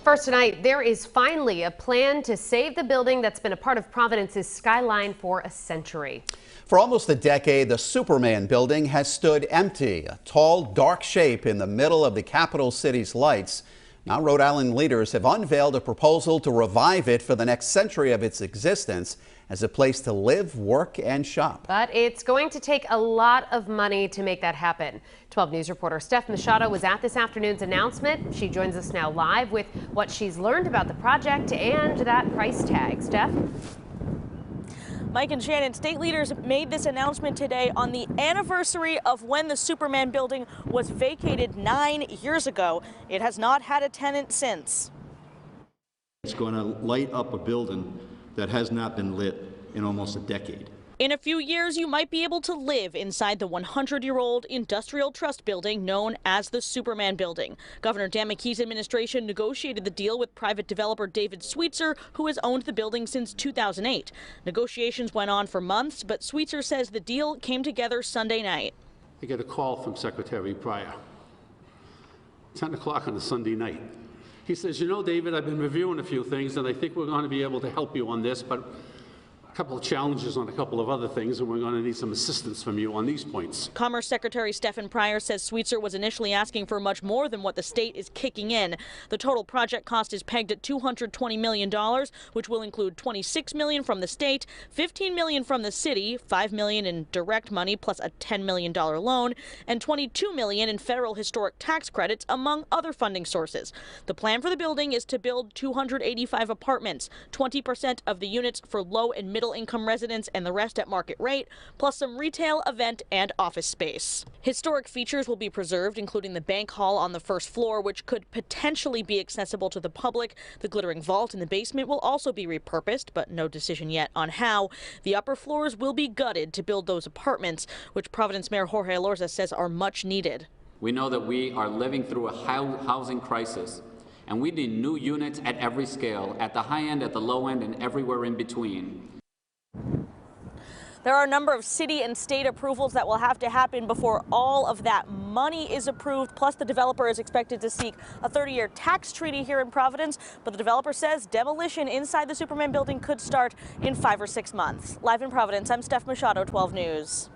First tonight, there is finally a plan to save the building that's been a part of Providence's skyline for a century. For almost a decade, the Superman building has stood empty, a tall, dark shape in the middle of the capital city's lights. Now, Rhode Island leaders have unveiled a proposal to revive it for the next century of its existence as a place to live, work, and shop. But it's going to take a lot of money to make that happen. 12 News reporter Steph Machado was at this afternoon's announcement. She joins us now live with what she's learned about the project and that price tag. Steph? Mike and Shannon, state leaders made this announcement today on the anniversary of when the Superman building was vacated 9 years ago. It has not had a tenant since. It's going to light up a building that has not been lit in almost a decade. In a few years, you might be able to live inside the 100-year-old industrial trust building known as the Superman building. Governor Dan McKee's administration negotiated the deal with private developer David Sweetser, who has owned the building since 2008. Negotiations went on for months, but Sweetser says the deal came together Sunday night. I get a call from Secretary Pryor, 10 o'clock on a Sunday night. He says, you know, David, I've been reviewing a few things, and I think we're going to be able to help you on this, but a couple of challenges on a couple of other things, and we're going to need some assistance from you on these points. Commerce Secretary Stephen Pryor says Sweetser was initially asking for much more than what the state is kicking in. The total project cost is pegged at $220 million, which will include $26 million from the state, $15 million from the city, $5 million in direct money plus a $10 million loan, and $22 million in federal historic tax credits, among other funding sources. The plan for the building is to build 285 apartments, 20% of the units for low and middle income residents and the rest at market rate, plus some retail, event, and office space. Historic features will be preserved, including the bank hall on the first floor, which could potentially be accessible to the public. The glittering vault in the basement will also be repurposed, but no decision yet on how. The upper floors will be gutted to build those apartments, which Providence Mayor Jorge Elorza says are much needed. We know that we are living through a housing crisis, and we need new units at every scale, at the high end, at the low end, and everywhere in between. There are a number of city and state approvals that will have to happen before all of that money is approved. Plus, the developer is expected to seek a 30-year tax treaty here in Providence. But the developer says demolition inside the Superman building could start in 5 or 6 months. Live in Providence, I'm Steph Machado, 12 News.